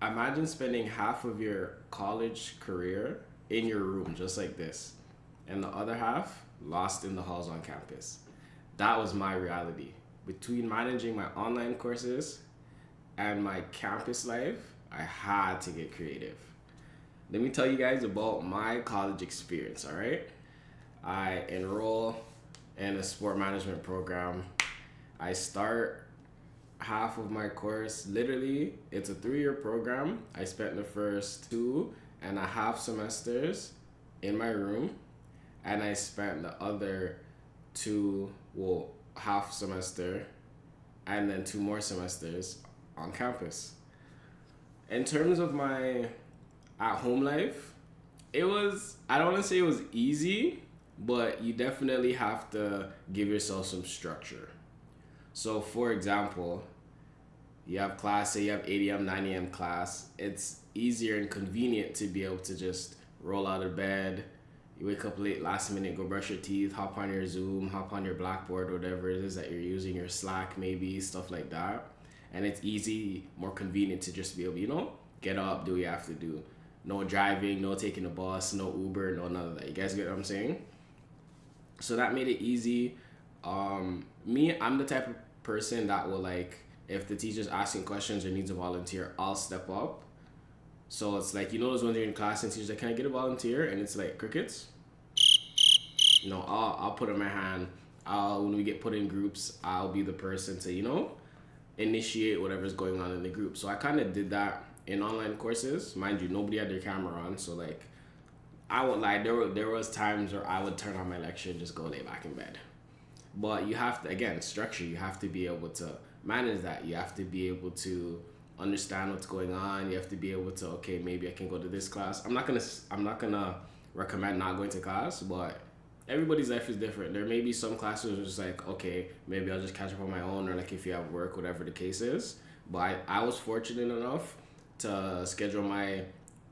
Imagine spending half of your college career in your room just like this, and the other half lost in the halls on campus. That was my reality. Between managing my online courses and my campus life, I had to get creative. Let me tell you guys about my college experience, all right? I enroll in a sport management program. I start half of my course, literally, it's a 3 year program. I spent the first 2.5 semesters in my room, and I spent the other two, well, half semester and then 2 more semesters on campus. In terms of my at home life, I don't want to say it was easy, but you definitely have to give yourself some structure. So, for example, you have class, say you have 8 a.m., 9 a.m. class, it's easier and convenient to be able to just roll out of bed. You wake up late, last minute, go brush your teeth, hop on your Zoom, hop on your Blackboard, whatever it is that you're using, your Slack maybe, stuff like that. And it's easy, more convenient to just be able, get up, do what you have to do. No driving, no taking the bus, no Uber, no none of that. You guys get what I'm saying? So that made it easy. I'm the type of person that will, like, if the teacher's asking questions or needs a volunteer, I'll step up. So it's like, those ones you're in class and teacher's like, can I get a volunteer? And it's like crickets. I'll put in my hand. When we get put in groups, I'll be the person to, initiate whatever's going on in the group. So I kind of did that in online courses. Mind you, nobody had their camera on. So, like, I won't lie, there was times where I would turn on my lecture and just go lay back in bed. But you have to, again, structure. You have to be able to manage that. You have to be able to understand what's going on. You have to be able to, okay, maybe I can go to this class. I'm not gonna recommend not going to class, but everybody's life is different. There may be some classes where it's like, okay, maybe I'll just catch up on my own, or like if you have work, whatever the case is. But I was fortunate enough to schedule my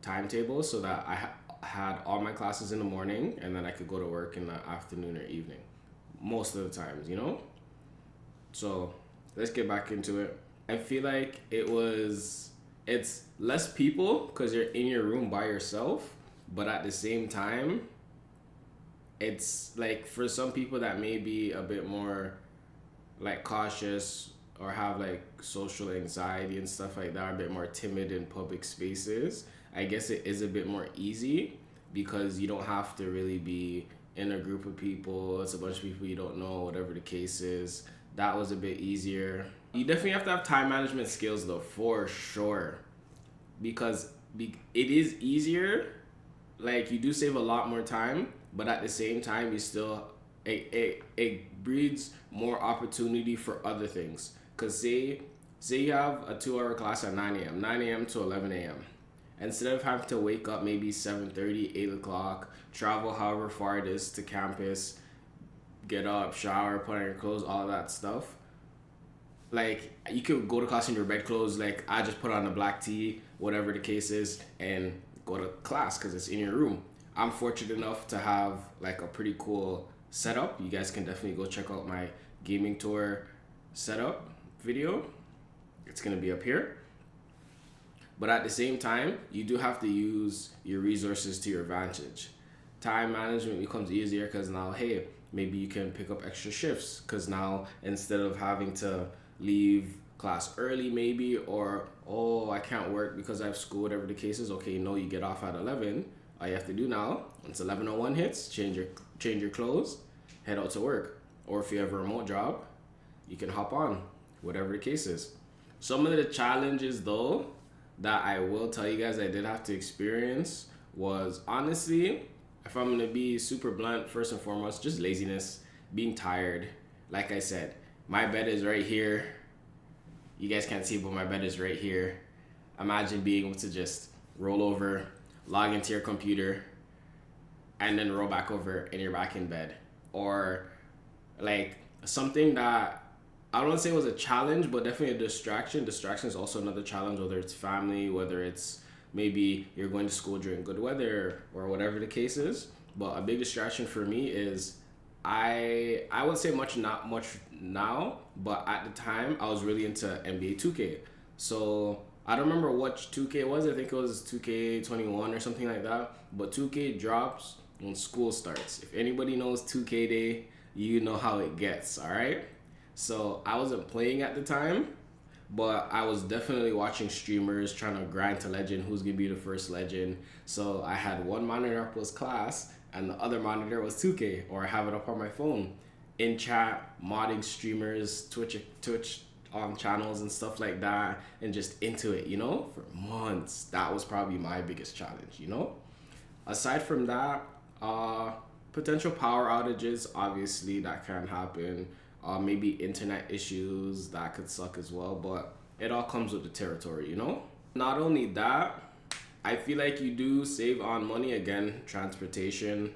timetable so that had all my classes in the morning, and then I could go to work in the afternoon or evening most of the times. So let's get back into it. I feel like it's less people because you're in your room by yourself, but at the same time, it's like for some people that may be a bit more like cautious or have like social anxiety and stuff like that, a bit more timid in public spaces. I guess it is a bit more easy because you don't have to really be in a group of people. It's a bunch of people you don't know, whatever the case is. That was a bit easier. You definitely have to have time management skills though, for sure. Because it is easier, like you do save a lot more time, but at the same time, it breeds more opportunity for other things. Because say you have a 2 hour class at 9 a.m., 9 a.m. to 11 a.m. Instead of having to wake up maybe 7:30, 8 o'clock, travel however far it is to campus, get up, shower, put on your clothes, all of that stuff. Like, you could go to class in your bedclothes. Like, I just put on a black tee, whatever the case is, and go to class because it's in your room. I'm fortunate enough to have like a pretty cool setup. You guys can definitely go check out my gaming tour setup video. It's gonna be up here. But at the same time, you do have to use your resources to your advantage. Time management becomes easier because now, hey, maybe you can pick up extra shifts because now instead of having to leave class early maybe, or, oh, I can't work because I have school, whatever the case is, okay, no, you get off at 11. All you have to do now, once 11:01 hits, change your clothes, head out to work. Or if you have a remote job, you can hop on, whatever the case is. Some of the challenges though that I will tell you guys I did have to experience was, honestly, if I'm gonna be super blunt, first and foremost, just laziness, being tired. Like I said, my bed is right here. You guys can't see, but my bed is right here. Imagine being able to just roll over, log into your computer, and then roll back over and you're back in bed. Or like something that I don't want to say was a challenge, but definitely a distraction. Distraction is also another challenge, whether it's family, whether it's maybe you're going to school during good weather or whatever the case is. But a big distraction for me is I would say not much now, but at the time I was really into NBA 2K. So I don't remember what 2K was. I think it was 2K21 or something like that. But 2K drops when school starts. If anybody knows 2K Day, you know how it gets, all right? So I wasn't playing at the time, but I was definitely watching streamers trying to grind to legend, who's gonna be the first legend. So I had one monitor up was class, and the other monitor was 2K, or I have it up on my phone. In chat, modding streamers, Twitch channels and stuff like that, and just into it, for months. That was probably my biggest challenge. Aside from that, potential power outages, obviously that can happen. Maybe internet issues that could suck as well, but it all comes with the territory. Not only that, I feel like you do save on money again, transportation,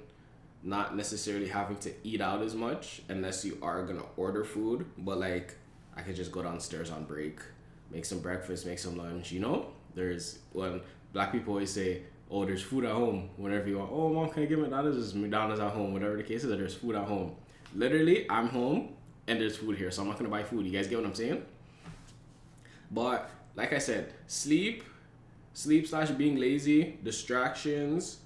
not necessarily having to eat out as much unless you are gonna order food, but like I could just go downstairs on break, make some breakfast, make some lunch. There's when black people always say, oh, there's food at home whenever you want. Oh, mom, can I get McDonald's? There's McDonald's at home. Whatever the case is, there's food at home. Literally, I'm home and there's food here, so I'm not gonna buy food. You guys get what I'm saying? But like I said, sleep slash being lazy, distractions.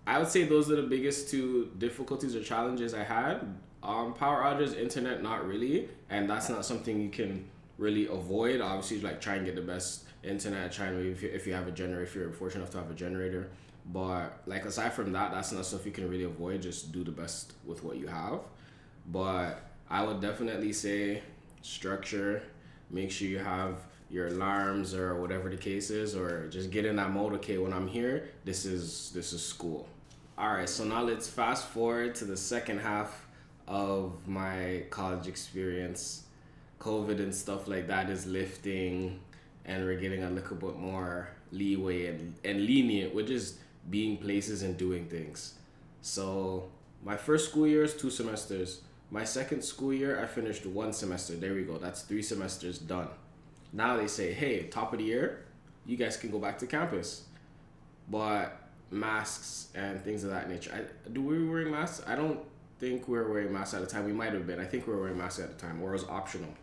I would say those are the biggest two difficulties or challenges I had. Power outages, internet, not really, and that's not something you can really avoid. Obviously, like try and get the best internet. Try and if you have a generator, if you're fortunate enough to have a generator. But like aside from that, that's not stuff you can really avoid. Just do the best with what you have. But I would definitely say structure. Make sure you have your alarms or whatever the case is, or just get in that mode. Okay, when I'm here, this is school. All right, so now let's fast forward to the second half of my college experience. COVID and stuff like that is lifting, and we're getting a little bit more leeway and lenient with just being places and doing things. So my first school year is 2 semesters. My second school year, I finished 1 semester. There we go. That's 3 semesters done. Now they say, hey, top of the year, you guys can go back to campus. But masks and things of that nature. Do we were wearing masks? I don't think we were wearing masks at the time. We might have been. I think we were wearing masks at the time, or it was optional.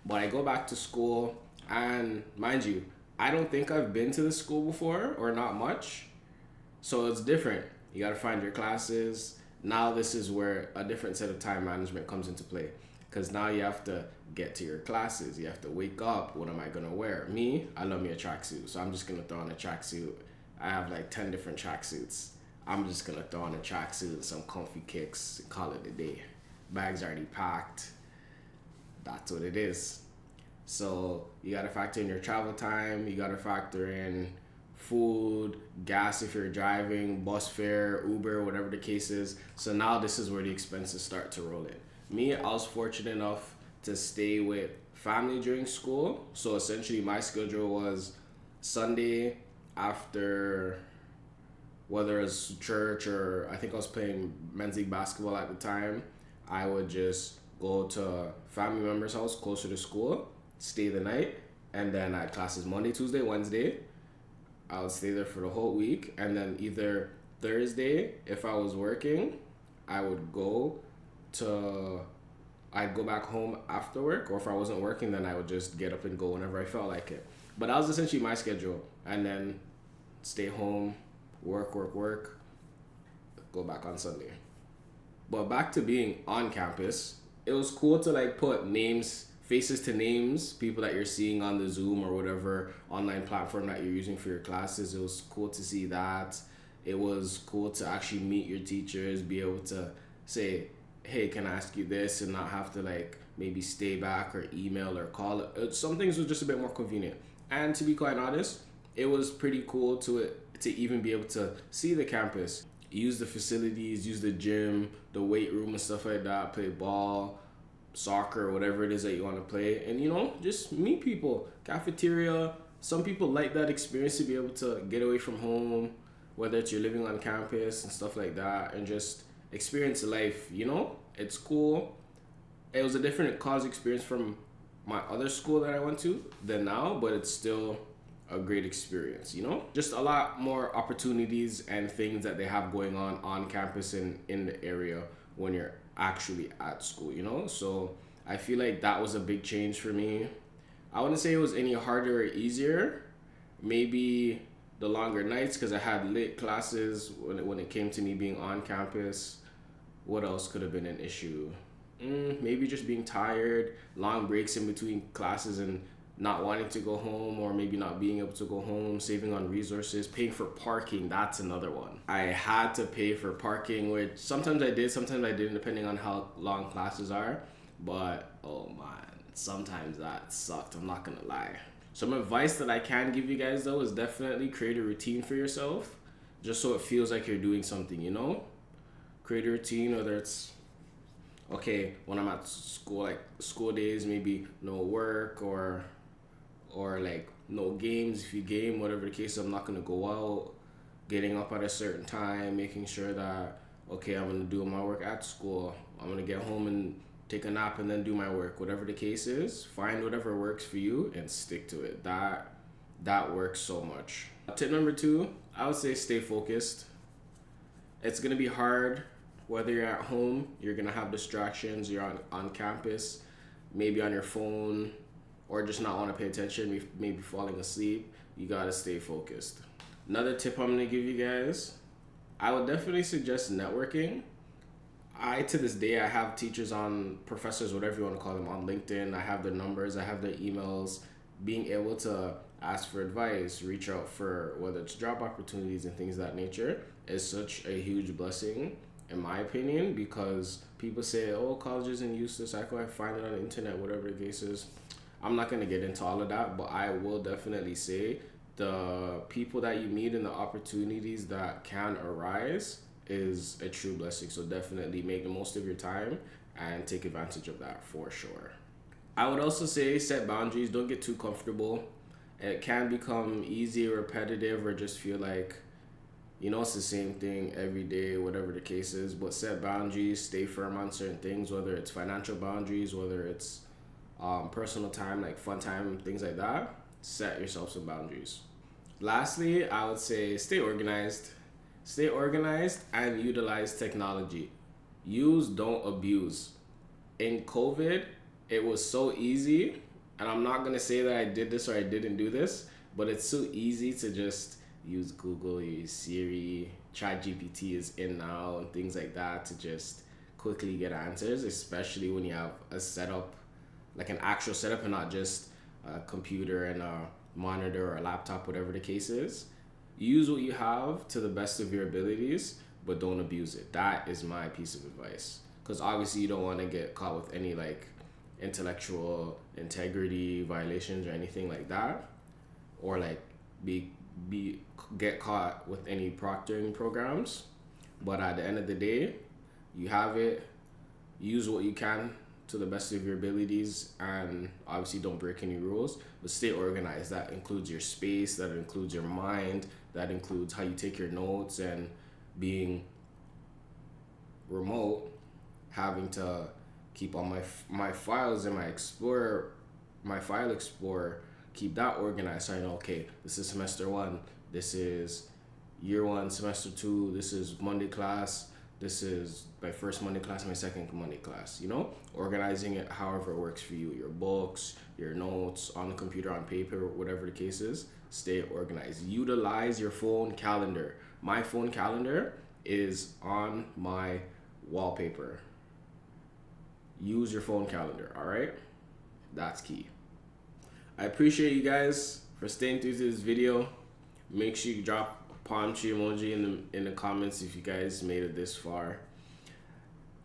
But I go back to school, and mind you, I don't think I've been to the school before, or not much. So it's different. You gotta find your classes. Now this is where a different set of time management comes into play. Because now you have to get to your classes. You have to wake up. What am I gonna wear? Me, I love me a tracksuit. So I'm just gonna throw on a tracksuit. I have like 10 different tracksuits. I'm just gonna throw on a tracksuit and some comfy kicks and call it a day. Bags already packed. That's what it is. So you gotta factor in your travel time. You gotta factor in food, gas if you're driving, bus fare, Uber, whatever the case is. So now this is where the expenses start to roll in. Me, I was fortunate enough to stay with family during school. So essentially my schedule was Sunday after, whether it's church or I think I was playing men's league basketball at the time, I would just go to family members' house closer to school, stay the night, and then I had classes Monday, Tuesday, Wednesday. I would stay there for the whole week, and then either Thursday, if I was working, I'd go back home after work, or if I wasn't working, then I would just get up and go whenever I felt like it. But that was essentially my schedule, and then stay home, work, go back on Sunday. But back to being on campus, it was cool to like put faces to names, people that you're seeing on the Zoom or whatever online platform that you're using for your classes. It was cool to see that. It was cool to actually meet your teachers, be able to say, hey, can I ask you this, and not have to like maybe stay back or email or call. Some things were just a bit more convenient. And to be quite honest, it was pretty cool to even be able to see the campus, use the facilities, use the gym, the weight room and stuff like that, play ball, soccer, whatever it is that you want to play, and just meet people. Cafeteria, some people like that experience to be able to get away from home, whether it's you're living on campus and stuff like that, and just experience life. It's cool. It was a different college experience from my other school that I went to than now, but it's still a great experience. Just a lot more opportunities and things that they have going on campus and in the area when you're actually at school. So I feel like that was a big change for me. I wouldn't say it was any harder or easier, maybe the longer nights because I had late classes when it came to me being on campus. What else could have been an issue? Maybe just being tired, long breaks in between classes and not wanting to go home, or maybe not being able to go home, saving on resources, paying for parking. That's another one. I had to pay for parking, which sometimes I did, sometimes I didn't, depending on how long classes are. But oh man, sometimes that sucked, I'm not gonna lie. Some advice that I can give you guys though is definitely create a routine for yourself, just so it feels like you're doing something, you know? Create a routine, whether it's okay, when I'm at school, like school days, maybe no work or like no games. If you game, whatever the case, I'm not gonna go out. Getting up at a certain time, making sure that okay, I'm gonna do my work at school. I'm gonna get home and take a nap and then do my work. Whatever the case is, find whatever works for you and stick to it. That works so much. Tip number 2, I would say stay focused. It's gonna be hard whether you're at home, you're gonna have distractions, you're on campus, maybe on your phone, or just not want to pay attention, maybe falling asleep. You gotta stay focused. Another tip I'm gonna give you guys, I would definitely suggest networking. To this day, I have teachers professors, whatever you want to call them, on LinkedIn. I have their numbers, I have their emails. Being able to ask for advice, reach out for whether it's job opportunities and things of that nature is such a huge blessing, in my opinion, because people say, oh, college isn't useless, I can find it on the internet, whatever the case is. I'm not going to get into all of that, but I will definitely say the people that you meet and the opportunities that can arise is a true blessing. So definitely make the most of your time and take advantage of that for sure. I would also say set boundaries. Don't get too comfortable. It can become easy, repetitive, or just feel like, it's the same thing every day, whatever the case is. But set boundaries, stay firm on certain things, whether it's financial boundaries, whether it's personal time, like fun time, things like that. Set yourself some boundaries. Lastly, I would say stay organized. Stay organized and utilize technology. Use, don't abuse. In COVID, it was so easy, and I'm not gonna say that I did this or I didn't do this, but it's so easy to just use Google, use Siri, ChatGPT is in now, and things like that to just quickly get answers, especially when you have a setup, like an actual setup and not just a computer and a monitor or a laptop, whatever the case is. Use what you have to the best of your abilities, but don't abuse it. That is my piece of advice. Because obviously you don't want to get caught with any like intellectual integrity violations or anything like that, or like get caught with any proctoring programs. But at the end of the day, you have it. Use what you can to the best of your abilities, and obviously don't break any rules, but stay organized. That includes your space, that includes your mind, that includes how you take your notes, and being remote, having to keep all my files in my file explorer, keep that organized so I know, okay, this is semester 1, this is year 1, semester 2, this is Monday class, this is my first Monday class, my second Monday class, organizing it however it works for you. Your books, your notes, on the computer, on paper, whatever the case is, stay organized. Utilize your phone calendar. My phone calendar is on my wallpaper. Use your phone calendar, all right? That's key. I appreciate you guys for staying through this video. Make sure you drop a palm tree emoji in the comments if you guys made it this far.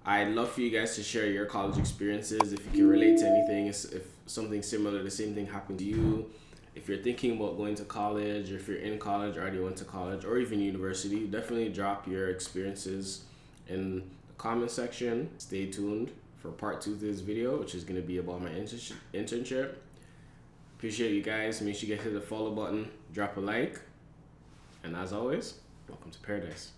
I'd love for you guys to share your college experiences. If you can relate to anything, if something similar, the same thing happened to you. If you're thinking about going to college, or if you're in college, already went to college, or even university, definitely drop your experiences in the comment section. Stay tuned for part 2 of this video, which is going to be about my internship. Appreciate you guys. Make sure you hit the follow button, drop a like, and as always, welcome to paradise.